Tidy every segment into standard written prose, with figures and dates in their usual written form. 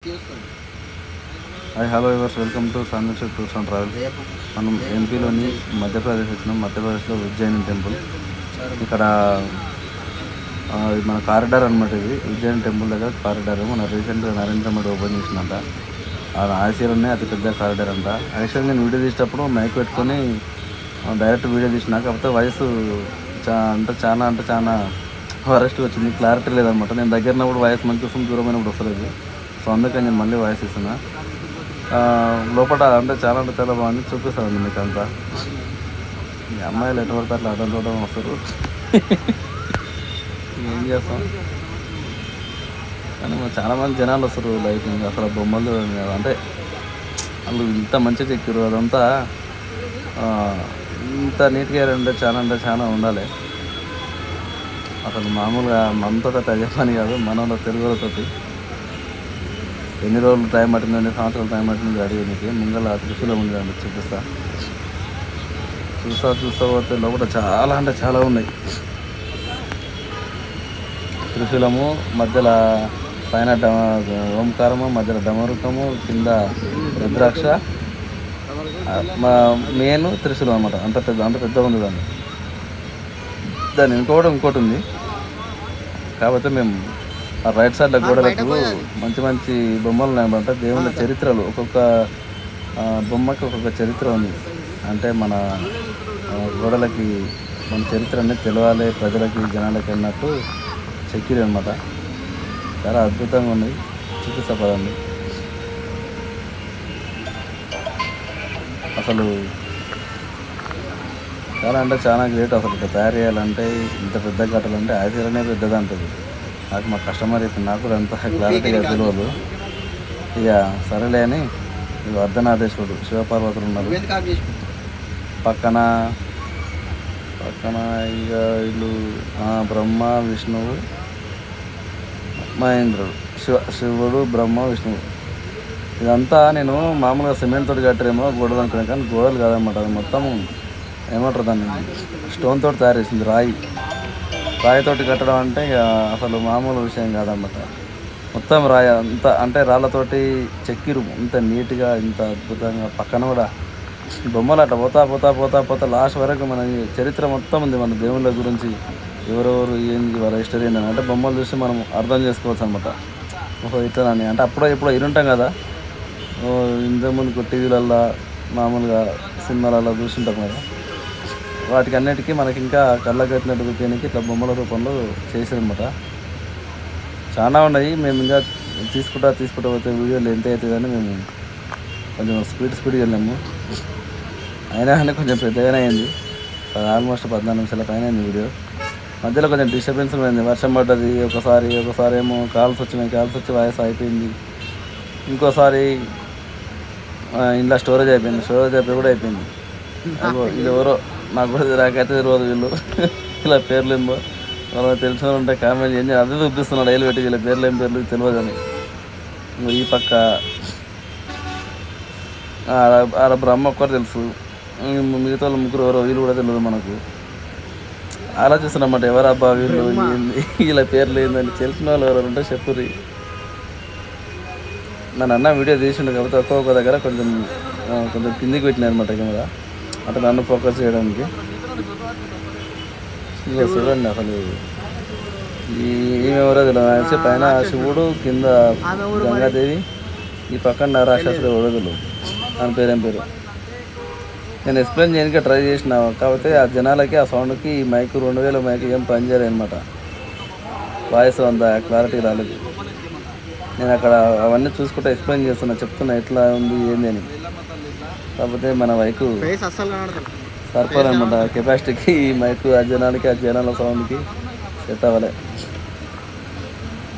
Hi hello viewers, welcome to Sandeshwar tours and travels. మనం ఎంపీలోని మధ్యప్రదేశ్ వచ్చినాం. మధ్యప్రదేశ్లో ఉజ్జయిని టెంపుల్. ఇక్కడ మన కారిడార్ అనమాట. ఇది ఉజ్జయిని టెంపుల్ దగ్గర కారిడార్. మన రీసెంట్గా నరేంద్ర మోడీ ఓపెన్ చేసినంట. ఆసియాలోనే అతి పెద్ద కారిడార్ అంట. యాక్చువల్గా నేను వీడియో తీసేటప్పుడు మైక్ పెట్టుకొని డైరెక్ట్ వీడియో తీసిన, కాకపోతే వాయిస్ చాలా వరస్ట్గా వచ్చింది. క్లారిటీ లేదనమాట. నేను దగ్గరనప్పుడు వాయిస్ మంచి వస్తుంది, దూరమైనప్పుడు వస్తలేదు. సో అందుకని నేను మళ్ళీ వాయిస్ ఇస్తున్నా. లోపల అంటే చాలా బాగుంది. చూపిస్తానండి మీకు అంతా. ఈ అమ్మాయిలు ఎటు పడితే అట్లా అడ్డం చూడడం వస్తారు. ఏం చేస్తాం కానీ చాలామంది జనాలు వస్తారు. లైటింగ్ అసలు బొమ్మలు అంటే వాళ్ళు ఇంత మంచిగా చెక్కారు. అదంతా ఇంత నీట్గా అంటే చాలా ఉండాలి. అసలు మామూలుగా మనతో అదే పని కాదు, మన తెలుగులతోటి. ఎన్ని రోజులు టైం పట్టింది, ఎన్ని సంవత్సరాలు టైం పట్టింది అడిగేందుకు. ముంగల త్రిశూలం ఉంది అండి, చూపిస్తా పోతే లోపల చాలా ఉన్నాయి. త్రిశూలము, మధ్యలో పైన ఓంకారము, మధ్యలో డమరుకము, కింద రుద్రాక్ష, మెయిన్ త్రిశూలం అనమాట. అంత పెద్దగా ఉంది దాన్ని ఇంకోటి ఉంది. కాకపోతే మేము ఆ రైట్ సైడ్లో గోడలకు మంచి బొమ్మలు ఉన్నాయన్నమాట. దేవుళ్ళ చరిత్రలు, ఒక్కొక్క బొమ్మకి ఒక్కొక్క చరిత్ర ఉంది. అంటే మన గోడలకి మన చరిత్ర అనేది తెలవాలి ప్రజలకి, జనాలకి అన్నట్టు చెక్కిరు అనమాట. చాలా అద్భుతంగా ఉంది. చూపిస్తా పదండి. అసలు చాలా గ్రేట్. అసలు ఇక తయారు చేయాలంటే, ఇంత పెద్ద కట్టాలంటే ఆశీర్వాదనే పెద్దది అంటుంది. నాకు మా కస్టమర్ ఇప్పుడు నాకు కూడా అంత క్లారిటీగా తెలియదు. ఇక సరేలే అని ఇక అర్ధనాథేశ్వరుడు, శివపార్వతులు ఉన్నారు పక్కన. ఇక వీళ్ళు బ్రహ్మ, విష్ణువు, మహేంద్రుడు, శివుడు, బ్రహ్మ, విష్ణువు. ఇదంతా నేను మామూలుగా సిమెంట్ తోటి కట్టారేమో గోడలు అనుకున్నాను, కానీ గోడలు కాదనమాట. అది మొత్తం ఏమంటారు దాన్ని, స్టోన్ తోటి తయారు చేసింది. రాయితోటి కట్టడం అంటే ఇక అసలు మామూలు విషయం కాదన్నమాట. మొత్తం రాయి అంతా, అంటే రాళ్ళతోటి చెక్కిరు ఇంత నీట్గా, ఇంత అద్భుతంగా. పక్కన కూడా బొమ్మలు అట్లా పోతా లాస్ట్ వరకు మన చరిత్ర మొత్తం ఉంది. మన దేవుళ్ళ గురించి, ఎవరెవరు ఏంది, వాళ్ళ హిస్టరీ ఏంటని అంటే బొమ్మలు చూసి మనం అర్థం చేసుకోవచ్చు అనమాట. ఇట్లనని అంటే ఎప్పుడో ఇరుంటాం కదా, ఇంతకుముందు టీవీలల్లో మామూలుగా సినిమాలలో చూసింటాం కదా. వాటికి అన్నిటికీ మనకి ఇంకా కళ్ళకు కట్టినట్టు చూపించడానికి ఇట్లా బొమ్మల రూపంలో చేసారనమాట. చాలా ఉన్నాయి. మేము ఇంకా తీసుకుంటా పోతే వీడియోలు ఎంత అవుతుందని మేము కొంచెం స్పీడ్గా వెళ్ళాము. అయినా కానీ కొంచెం పెద్దగానే అయింది. ఆల్మోస్ట్ 14 నిమిషాల పైన అయింది వీడియో. మధ్యలో కొంచెం డిస్టర్బెన్స్ అయింది. వర్షం పడ్డది ఒకసారి ఏమో కాల్స్ వచ్చి వాయిస్ అయిపోయింది. ఇంకోసారి ఇంట్లో స్టోరేజ్ అయిపోయి కూడా అయిపోయింది. ఇది ఎవరో నాకు కూడా నాకైతే తెలియదు. వీళ్ళు ఇలా పేర్లు ఏమో వాళ్ళకి తెలిసిన వాళ్ళు ఉంటే కామెంట్ చేయండి. అదే చూపిస్తున్నాడు డైలీ పెట్టి, వీళ్ళ పేర్లు ఏం పేర్లు తెలియదని. ఈ పక్క ఆడ బ్రహ్మ ఒక్కరు తెలుసు, మిగతా వాళ్ళు ముగ్గురు ఎవరో వీళ్ళు కూడా తెలియదు మనకు. ఆలోచిస్తున్నమాట ఎవరబ్బా వీళ్ళు, ఏంది వీళ్ళ పేర్లు ఏందని. తెలిసిన వాళ్ళు ఎవరు ఉంటే చెప్పుర్రి. నన్ను అన్న వీడియో తీసిండు, కాబట్టి ఒక్కొక్క దగ్గర కొంచెం కిందికి పెట్టినాయి అనమాట కెమెరా, అంటే నన్ను ఫోకస్ చేయడానికి. ఇక చూడండి అసలు ఈమెవరో తెలియదు. పైన శివుడు, కింద గంగాదేవి, ఈ పక్కన రాక్షసుడు ఎవరో దాని పేరేం పేరు నేను ఎక్స్ప్లెయిన్ చేయడానికి ట్రై చేసిన. కాకపోతే ఆ జనాలకి, ఆ సౌండ్కి ఈ మైక్ 2000 మైక్ ఏం పనిచేయలేదు అనమాట. వాయిస్ అంత క్లారిటీ రాలేదు. నేను అక్కడ అవన్నీ చూసుకుంటే ఎక్స్ప్లెయిన్ చెప్తున్నా ఎట్లా ఉంది ఏంది అని. కాకపోతే మన మైకు సరిపోదనమాట కెపాసిటీకి. ఈ మైకు ఆ జనాల సౌండ్కి సెట్ అవ్వలే.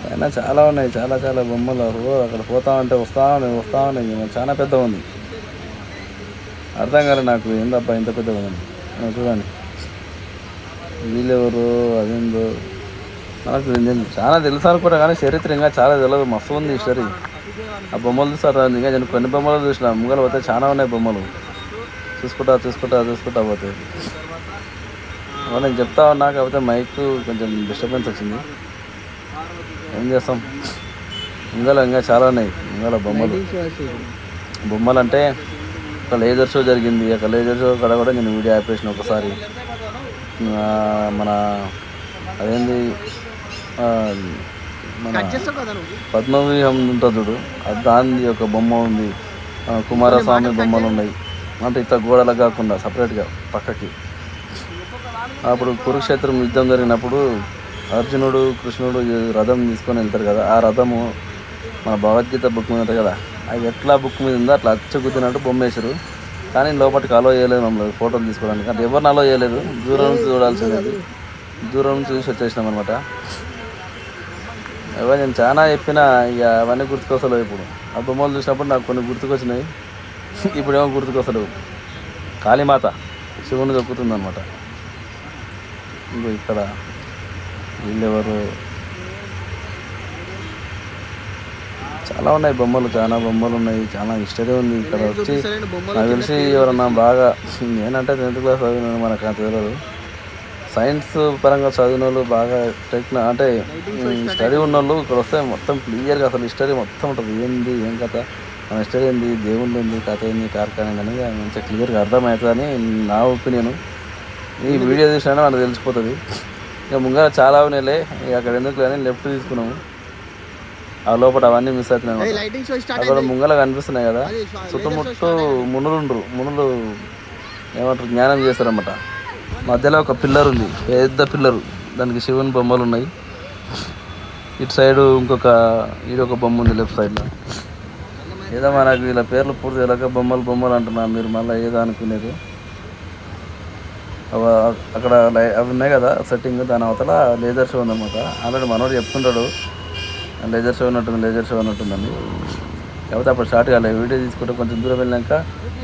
అయినా చాలా ఉన్నాయి, చాలా బొమ్మలు. అక్కడ వస్తూ ఉన్నాయి. చాలా పెద్దగా ఉంది. అర్థం కాలేదు నాకు, ఏందబ్బా ఇంత పెద్దగా ఉంది. చూడండి వీళ్ళెవరు, అదేందో నాకు చాలా తెలుసు అనుకుంటా, కానీ చరిత్ర ఇంకా చాలా తెలియదు. మస్తు ఉంది హిస్టరీ. ఆ బొమ్మలు చూస్తారు ఇంకా. నేను కొన్ని బొమ్మలు చూసిన, ముంగలు పోతే చాలా ఉన్నాయి బొమ్మలు. చూసుకుంటా పోతే నేను చెప్తా ఉన్నా. కాకపోతే మైక్ కొంచెం డిస్టర్బెన్స్ వచ్చింది, ఏం చేస్తాం. ఇంకా చాలా ఉన్నాయి ఇంకా బొమ్మలు అంటే ఒక లేజర్ షో జరిగింది. ఒక లేజర్ షో కాడ కూడా నేను వీడియో ఆపేసిన ఒకసారి. మన అదేంది మన పద్మవ్యూహం ఉంటుంది చూడు, దాని ఒక బొమ్మ ఉంది. కుమారస్వామి బొమ్మలు ఉన్నాయి. అంటే ఇట్లా గోడలకు కాకుండా సపరేట్గా పక్కకి. అప్పుడు కురుక్షేత్రం యుద్ధం జరిగినప్పుడు అర్జునుడు కృష్ణుడు రథం తీసుకొని వెళ్తారు కదా, ఆ రథము మన భగవద్గీత బుక్ మీద ఉంటుంది కదా, అది ఎట్లా బుక్ మీద ఉందో అట్లా అచ్చు గుద్దినట్టు బొమ్మ వేసారు. కానీ లోపలికి అలో చేయలేదు మమ్మల్ని ఫోటోలు తీసుకోవడానికి. అంటే ఎవరిని అలో చేయలేదు, దూరం నుంచి చూడాల్సింది. దూరం నుంచి చూసి వచ్చేసినాం అనమాట. ఎవరు నేను చాలా చెప్పినా ఇక అవన్నీ గుర్తుకొస్తలేవు. ఇప్పుడు ఆ బొమ్మలు చూసినప్పుడు నాకు కొన్ని గుర్తుకొచ్చినాయి, ఇప్పుడేమో గుర్తుకొస్తలేవు. కాళీమాత శివుని దొక్కుతుంది అనమాట. ఇంకో ఇక్కడ వీళ్ళెవరు, చాలా ఉన్నాయి బొమ్మలు, చాలా బొమ్మలు ఉన్నాయి, చాలా హిస్టరీ ఉంది. ఇక్కడ వచ్చి నాకు తెలిసి ఎవరన్నా బాగా నేనంటే 10th క్లాస్ చదివిన మనకు అంత తెలియదు. సైన్స్ పరంగా చదివిన వాళ్ళు బాగా అంటే స్టడీ ఉన్న వాళ్ళు ఇక్కడ వస్తే మొత్తం క్లియర్గా అసలు హిస్టరీ మొత్తం ఉంటుంది. ఏంది ఏం కథ, మన హిస్టరీ ఏంది, దేవుళ్ళు ఏంది, కథ ఏంది, కార్ఖానా అనేది మంచిగా క్లియర్గా అర్థమవుతుందని నా ఒపీనియన్. ఈ వీడియో చూసినా మనకు తెలిసిపోతుంది. ఇక ముంగర చాలా ఉన్నాయిలే, ఇక అక్కడ ఎందుకు కానీ లెఫ్ట్ తీసుకున్నాము. ఆ లోపల అవన్నీ మిస్ అవుతున్నాయి. అక్కడ ముంగల కనిపిస్తున్నాయి కదా, చుట్టుముట్టు మునులు ఏమంటారు జ్ఞానం చేస్తారన్నమాట. మధ్యలో ఒక పిల్లర్ ఉంది, పెద్ద పిల్లరు, దానికి శివుని బొమ్మలు ఉన్నాయి. ఇటు సైడు ఒక బొమ్మ ఉంది లెఫ్ట్ సైడ్లో. ఏదో మనకు వీళ్ళ పేర్లు పూర్తి ఎలాగ బొమ్మలు అంటున్నా మీరు మళ్ళీ ఏదో అనుకునేది. అక్కడ అవి ఉన్నాయి కదా సెట్టింగ్, దాని అవతల లేజర్ షో ఉందన్నమాట. ఆల్రెడీ మనోడు చెప్తుంటాడు లేజర్ షో ఉన్నట్టుందని. కాకపోతే అప్పుడు స్టార్ట్ కాలేదు. వీడియో తీసుకుంటే కొంచెం దూరం వెళ్ళాక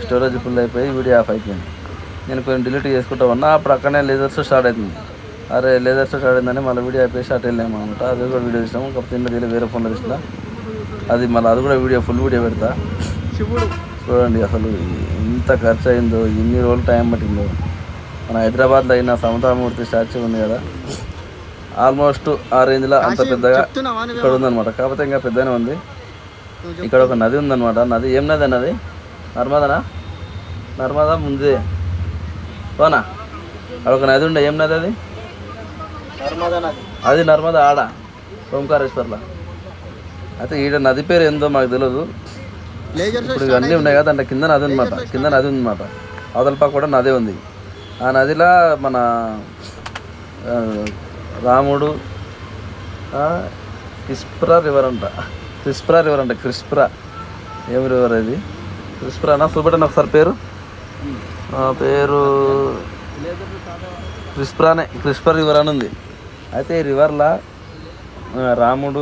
స్టోరేజ్ ఫుల్ అయిపోయి వీడియో ఆఫ్ అయిపోయింది. నేను కొంచెం డిలీట్ చేసుకుంటా ఉన్నా. అప్పుడు అక్కడనే లేజర్ షో స్టార్ట్ అవుతుంది. అరే లేజర్ షో స్టార్ట్ అయిందని మళ్ళీ వీడియో అయిపోయి స్టార్ట్ వెళ్ళాము అనమాట. అది కూడా వీడియో తీసినాము. కాకపోతే ఇంట్లో వేరే ఫోన్లో తీసిన అది మళ్ళీ అది కూడా ఫుల్ వీడియో పెడతా. చూడండి అసలు ఎంత ఖర్చు అయిందో, ఎన్ని రోజులు టైం పట్టిందో. మన హైదరాబాద్లో అయిన సమతామూర్తి స్టాచ్యూ ఉంది కదా, ఆల్మోస్ట్ ఆ రేంజ్లో అంత పెద్దగా ఇక్కడ ఉందన్నమాట. కాకపోతే ఇంకా పెద్దగానే ఉంది. ఇక్కడ ఒక నది ఉందన్నమాట. నది ఏం నది అన్నది? నర్మదా ముందే పోనా అక్కడ ఒక నది ఉండే. ఏం నది అది? అది నర్మదా ఆడ ఓంకారేశ్వర్లో. అయితే ఈడ నది పేరు ఏందో మాకు తెలియదు. ఇప్పుడు ఇవన్నీ ఉన్నాయి కదా, దాంట్లో కింద నది ఉందన్నమాట. అవతల పక్క కూడా నదే ఉంది. ఆ నదిలో మన రాముడు క్రిస్ప్రా రివర్ అంట. ఏం రివర్ అది? క్రిస్ప్రానా చూపెట్టండి ఒకసారి పేరు క్రిస్ప్రా రివర్ అని ఉంది. అయితే ఈ రివర్లో రాముడు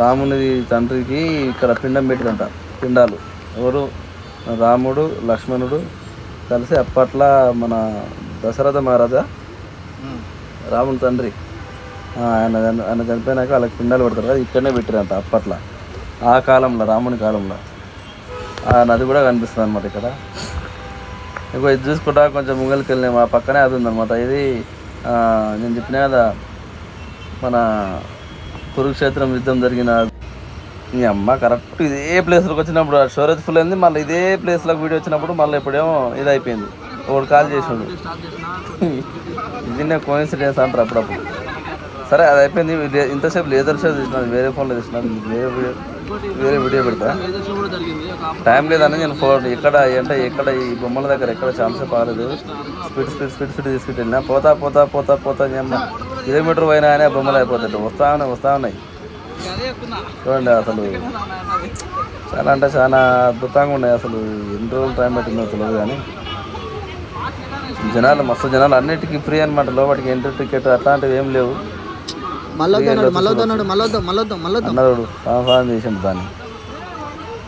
రాముని తండ్రికి ఇక్కడ పిండం పెట్టిరంట. పిండాలు ఎవరు? రాముడు లక్ష్మణుడు కలిసి అప్పట్లో మన దశరథ మహారాజా రాముని తండ్రి ఆయన చనిపోయినాక వాళ్ళకి పిండాలు పెడతారు కదా, ఇక్కడనే పెట్టిరంట అప్పట్లో. ఆ కాలంలో రాముని కాలంలో ఆ నది కూడా కనిపిస్తుంది అనమాట ఇక్కడ. ఇంకో ఇది చూసుకుంటా కొంచెం ముంగలికి వెళ్ళినాము. ఆ పక్కనే అది ఉందన్నమాట. ఇది నేను చెప్పినా కదా మన కురుక్షేత్రం యుద్ధం జరిగిన మీ అమ్మ కరెక్ట్ ఇదే ప్లేస్లోకి వచ్చినప్పుడు స్టోరేజ్ ఫుల్ అయింది. మళ్ళీ ఇదే ప్లేస్లోకి వీడియో వచ్చినప్పుడు మళ్ళీ ఇప్పుడేమో ఇది అయిపోయింది. ఒకటి కాల్ చేసినాడు. ఇది కోయిన్సిడెన్స్ అంటారు అప్పుడప్పుడు. సరే అది అయిపోయింది. ఇంతసేపు లేజర్ షో తీసినాను, వేరే ఫోన్లో తీసినాను. వేరే వీడియో పెడతా. టైం లేదని నేను ఫోన్ ఎక్కడ ఈ బొమ్మల దగ్గర ఎక్కడ ఛాన్స్ కాలేదు. స్పీడ్ తీసుకెళ్ళినా పోతా అమ్మ కిలోమీటర్ పోయినా కానీ ఆ బొమ్మలు అయిపోతాయి. వస్తా ఉన్నాయి. చూడండి అసలు చాలా అంటే చాలా అద్భుతంగా ఉన్నాయి. అసలు ఎన్ని రోజులు టైం పెట్టిందో తెలియదు. కానీ మస్తు జనాలు అన్నిటికీ ఫ్రీ అనమాట. లోపలికి ఎంట్రీ టికెట్ అట్లాంటివి ఏం లేవు. అన్నదోడు సాయం చేసిండు దాన్ని.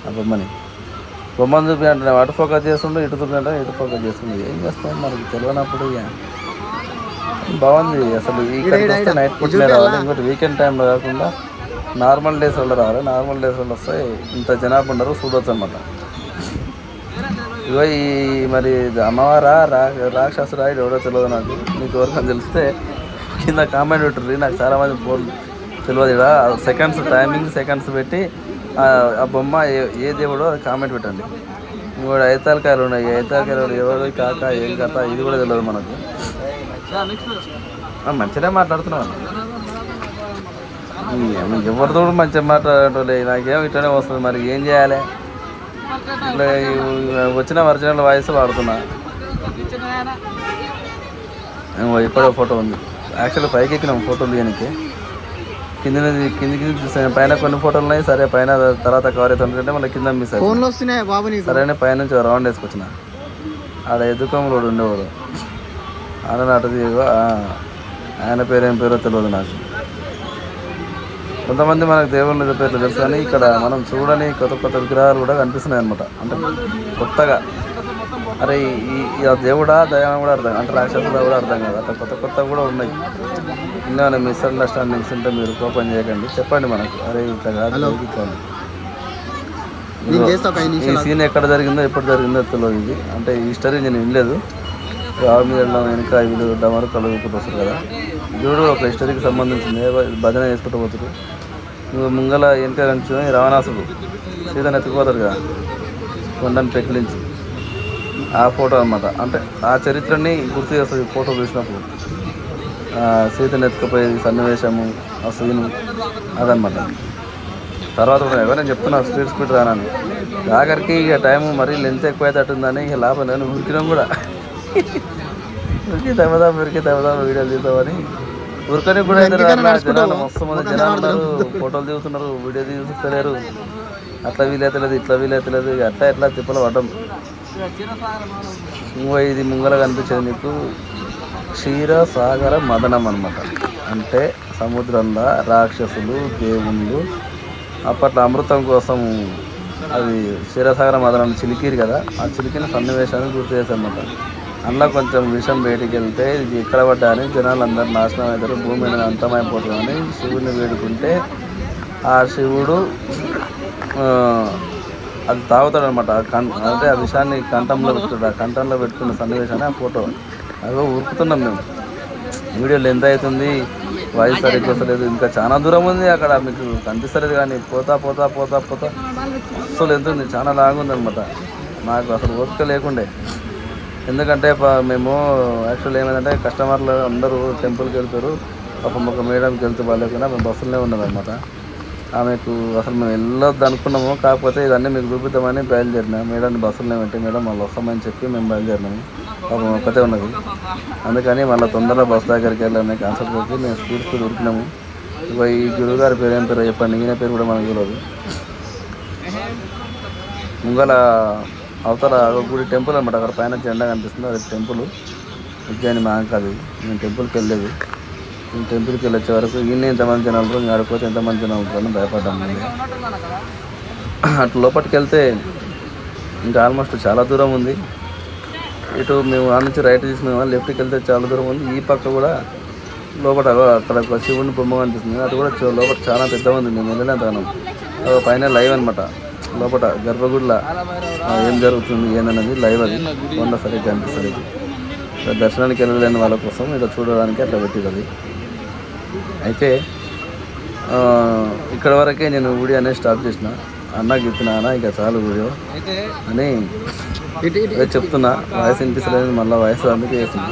ఆ బొమ్మను చూపి అంటే అటు ఫోకస్ చేస్తుండే, ఇటు చూపి అంటే ఇటు ఫోకస్ చేస్తుండే. ఏం చేస్తాం మనకి తెలియనప్పుడు. బాగుంది అసలు. ఇక్కడ నైట్ పూటనే రావాలి. ఇంకోటి వీకెండ్ టైంలో కాకుండా నార్మల్ డేస్లో రావాలి. నార్మల్ డేస్లో వస్తే ఇంత జనాభా ఉండరు, చూడవచ్చు అనమాట. ఇగో ఈ మరి అమ్మవారా రాక్షసురా ఎవరో తెలియదు నాకు. మీకు ఎవరికైనా తెలిస్తే కింద కామెంట్ పెట్టండి. నాకు చాలామంది తెలియదు. ఇక్కడ సెకండ్స్ టైమింగ్ సెకండ్స్ పెట్టి ఆ బొమ్మ ఏ దేవుడో అది కామెంట్ పెట్టండి. ఇంకోటి ఐతాలకాయలు ఉన్నాయి. ఐతాలకాయలు ఎవరు కాక ఏం కథ ఇది కూడా తెలియదు మనకు. మంచిగా మాట్లాడుతున్నాం. ఎవరితో మంచిగా మాట్లాడటం నాకేం ఇట్లనే వస్తుంది. మరి ఏం చేయాలి? ఇట్లా వచ్చిన ఒరిజినల్ వాయిస్ వాడుతున్నా. ఇప్పుడే ఫోటో ఉంది. యాక్చువల్గా పైకి ఎక్కినాం ఫోటోలు తీయడానికి. కిందికి చూసాను. పైన కొన్ని ఫోటోలు ఉన్నాయి. సరే పైన తర్వాత కవర్ అవుతుంటే మళ్ళీ కింద మిస్ అయ్యి సరే పైనుంచి రౌండ్ వేసుకొచ్చిన. ఆడ ఎదుకొమ్మలు ఉండేవాడు. ఆయన అటు ఆయన పేరు ఏం పేరో తెలియదు నాకు. కొంతమంది మనకు దేవుళ్ళ పేర్లు తెలుసు కానీ ఇక్కడ మనం చూడని కొత్త కొత్త విగ్రహాలు కూడా కనిపిస్తున్నాయి అనమాట. అంటే కొత్తగా అరే ఈ దేవుడా దయాన్ని కూడా అర్థం అంటే రాక్షసుడా కూడా అర్థం కాదు. అట్లా కొత్త కొత్త కూడా ఉన్నాయి. ఇంకా మిస్అండర్స్టాండింగ్స్ ఉంటే మీరు కోపం చేయకండి, చెప్పండి మనకు. అరే ఇట్లా కాదు ఈ సీన్ ఎక్కడ జరిగిందో ఎప్పుడు జరిగిందో తెలియదు. ఇది అంటే ఈ హిస్టరీ నేను వినలేదు. రావు మీద వెళ్ళడం వెనుక వీళ్ళు డమరు కలుగుకుంటూ వస్తారు కదా. ఇది కూడా ఒక హిస్టరీకి సంబంధించింది. భజన చేసుకుంటూ పోతారు. ముంగల వెనుక కంచుని రావణాసుడు సీతను ఎత్తుకుపోతారు కదా కొండని పెకిలించి. ఆ ఫోటో అనమాట. అంటే ఆ చరిత్రని గుర్తు చేస్తుంది ఫోటో చూసినప్పుడు. సీతను ఎత్తుకుపోయే సన్నివేశము ఆ సీను అదనమాట. తర్వాత కూడా ఎవరైనా చెప్తున్నా స్పీడ్ రానని. ఆఖరికి ఇక టైము మరీ లెంత్ ఎక్కువ అవుతుందని ఇక లాభం నేను ఉరికినాం కూడా. ఉరికి తమదాం వీడియోలు తీద్దామని ఉరకని కూడా అయితే జనాలు మస్తు మంది జనాలు ఉన్నారు. ఫోటోలు దిగుతున్నారు, వీడియో తీస్తలేరు. అట్లా వీలైతలేదు ఇట్లా వీలైతలేదు. అట్లా ఎట్లా తిప్పలు పడ్డం. ఇది ముంగల కనిపించేది మీకు క్షీరసాగర మదనం అనమాట. అంటే సముద్రంలో రాక్షసులు దేవుళ్ళు అప్పట్లో అమృతం కోసం అది క్షీరసాగర మదనం చిలికిరు కదా. ఆ చిలికిన సన్నివేశాన్ని గుర్తు చేశారన్నమాట. అందులో కొంచెం విషం బయటికి వెళ్తే ఇది ఎక్కడ పడ్డా అని జనాలు అందరూ నాశనం అవుతారు, భూమి మీద అంతమైపోతుందని శివుడిని వేడుకుంటే ఆ శివుడు అది తాగుతాడు అనమాట. అంటే ఆ విషయాన్ని కంఠంలో పెట్టుకుంటాడు. ఆ కంఠంలో పెట్టుకున్న సన్నివేశాన్ని ఆ ఫోటో అదో ఉరుకుతున్నాం మేము. వీడియోలు ఎంత అవుతుంది, వాయిస్ సరిగ్గా వస్తలేదు. ఇంకా చాలా దూరం ఉంది, అక్కడ మీకు కనిపిస్తలేదు. కానీ పోతా పోతా పోతా పోతా అస్సలు ఎంత ఉంది, చాలా లాంగ్ ఉందనమాట. నాకు అసలు ఓపిక లేకుండే. ఎందుకంటే మేము యాక్చువల్ ఏమైందంటే కస్టమర్లు అందరూ టెంపుల్కి వెళ్తారు. పాపం ఒక మేడంకి వెళ్తే వాళ్ళకైనా మేము బస్సులోనే ఉన్నదన్నమాట. ఆమెకు అసలు మేము వెళ్ళొద్దు అనుకున్నాము. కాకపోతే ఇవన్నీ మీకు చూపిద్దామని బయలుదేరినా. మేడం బస్సులోనే పెట్టి మేడం వాళ్ళు వస్తామని చెప్పి మేము బయలుదేరినాము. పాపం ఒక్కతే ఉన్నది. అందుకని మళ్ళీ తొందరగా బస్ దగ్గరికి వెళ్ళాలని కాన్సెప్ట్ పెట్టి మేము స్పీడ్ ఉరికినాము. ఈ గురువుగారి పేరు ఏం పేరు చెప్పండి. ఈయన పేరు కూడా మనకు తెలియదు. ముంగల అవతల గుడి టెంపుల్ అనమాట. అక్కడ పైన జెండా కనిపిస్తుంది, అది టెంపుల్. ఉజ్జయిని మహాకాళి. నేను టెంపుల్కి వెళ్ళలేదు. నేను టెంపుల్కి వెళ్ళొచ్చే వరకు ఈయన ఎంతమంది జనాలు ఆడిపోతే ఎంతమంది జనాలు ఉంటారని భయపడ్డాను. అటు లోపలికి వెళ్తే ఇంకా ఆల్మోస్ట్ చాలా దూరం ఉంది. ఇటు మేము ఆ నుంచి రైట్ తీసుకున్నాము, లెఫ్ట్కి వెళ్తే చాలా దూరం ఉంది. ఈ పక్క కూడా లోపల అక్కడ ఒక శివుని బొమ్మ కనిపిస్తుంది. అది కూడా లోపల చాలా పెద్దగా ఉంది. మేము వెళ్ళలేంతగానం. పైన లైవ్ అనమాట. లోపల గర్భగుడిలో ఏం జరుగుతుంది ఏందన్నది లైవ్. అది కొండ సరిగ్గా అనిపిస్తుంది. దర్శనానికి వెళ్ళలేని వాళ్ళ కోసం ఇలా చూడడానికి అట్లా పెట్టింది. అయితే ఇక్కడ వరకే నేను వీడియో అనేది స్టాప్ చేసిన. అన్నకి చెప్పిన అన్న ఇక చాలు వీడియో అని చెప్తున్నా. వాయిస్ వినిపిస్తలేదు, మళ్ళీ వాయిస్ అందుకే చేస్తున్నా.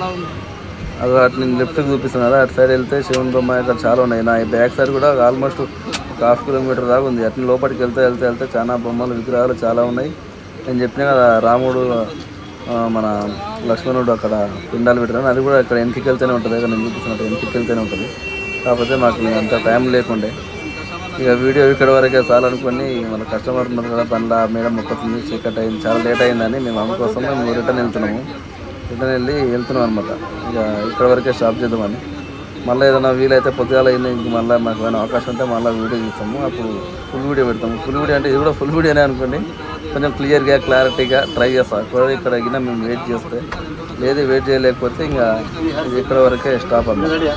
అది అటు నేను లెఫ్ట్కి చూపిస్తున్నా కదా. అటు సైడ్ వెళ్తే శివుని బొమ్మ ఇక్కడ చాలా ఉన్నాయి. నా బ్యాక్ సైడ్ కూడా ఆల్మోస్ట్ ఒక 1/2 కిలోమీటర్ దాకా ఉంది. అట్లా లోపలికి వెళ్తే చాలా బొమ్మలు విగ్రహాలు చాలా ఉన్నాయి. నేను చెప్పిన కదా రాముడు మన లక్ష్మణుడు అక్కడ పిండాలు పెట్టాను. అది కూడా ఇక్కడ వెనక్కి వెళ్తేనే ఉంటుంది. ఇక్కడ నేను చూపిస్తున్నట్టు వెనక్కి వెళ్తేనే ఉంటుంది. కాకపోతే మాకు అంత టైం లేకుండే ఇక వీడియో ఇక్కడ వరకే చాలనుకొని మన కస్టమర్ ఉన్నారు కదా. బండ్ల మేడం మొక్కతుంది, చీకట్ అయింది, చాలా లేట్ అయిందని మేము అమ్మ కోసం మేము రిటర్న్ వెళ్తున్నాం అనమాట. ఇక ఇక్కడ వరకే స్టాప్ చేద్దామని. మళ్ళీ ఏదైనా వీలైతే పొద్దుగాల అయింది ఇంక మళ్ళీ మాకు ఏమైనా అవకాశం ఉంటే మళ్ళీ వీడియో తీస్తాము. అప్పుడు ఫుల్ వీడియో పెడతాము. ఫుల్ వీడియో అంటే ఇది కూడా ఫుల్ వీడియోనే అనుకోండి. కొంచెం క్లియర్గా క్లారిటీగా ట్రై చేస్తాం. ఇక్కడ అయినా మేము వెయిట్ చేస్తే లేదు, వెయిట్ చేయలేకపోతే ఇంకా ఇది ఇక్కడ వరకే స్టాప్ అన్నమాట.